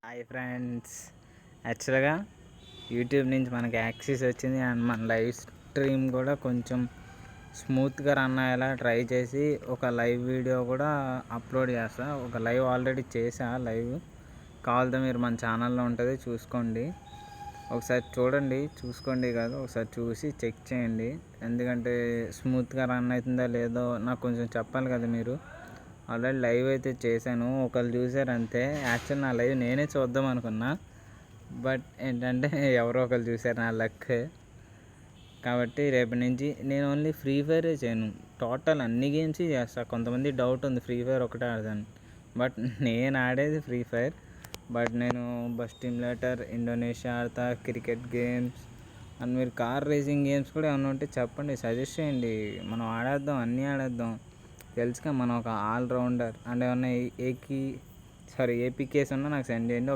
Hi friends, యాక్చువల్గా YouTube నుంచి మనకి యాక్సెస్ వచ్చింది అండ్ మన లైవ్ స్ట్రీమ్ కూడా కొంచెం స్మూత్గా రన్ అయ్యేలా ట్రై చేసి ఒక లైవ్ వీడియో కూడా అప్లోడ్ చేస్తా. ఒక లైవ్ ఆల్రెడీ చేసా. లైవ్ కావాలంటే మీరు మన ఛానల్లో ఉంటుంది, చూసుకోండి. ఒకసారి చూసుకోండి కాదు, ఒకసారి చూసి చెక్ చేయండి. ఎందుకంటే స్మూత్గా రన్ అవుతుందో లేదో నాకు కొంచెం చెప్పాలి కదా. మీరు ఆల్రెడీ లైవ్ అయితే చేశాను, ఒకళ్ళు చూసారు అంతే. యాక్చువల్ నా లైవ్ నేనే చూద్దాం అనుకున్నా, బట్ ఏంటంటే ఎవరో ఒకరు చూసారు, నా లక్. కాబట్టి రేపటి నుంచి నేను ఓన్లీ ఫ్రీ ఫైరే చేయను, టోటల్ అన్ని గేమ్స్ చేస్తాను. కొంతమంది డౌట్ ఉంది ఫ్రీ ఫైర్ ఒకటే ఆడదాను, బట్ నేను ఆడేది ఫ్రీ ఫైర్. బట్ నేను బస్ స్టిమ్యులేటర్, ఇండోనేషియా ఆడతా, క్రికెట్ గేమ్స్ అండ్ మీరు కార్ రేసింగ్ గేమ్స్ కూడా ఏమైనా ఉంటే చెప్పండి, సజెస్ట్ చేయండి. మనం ఆడేద్దాం, అన్నీ ఆడేద్దాం. తెలుసుగా మనం ఒక ఆల్రౌండర్. అండ్ ఏమన్నా ఏపీకేస్ ఉన్నా నాకు సెండ్ చేయండి.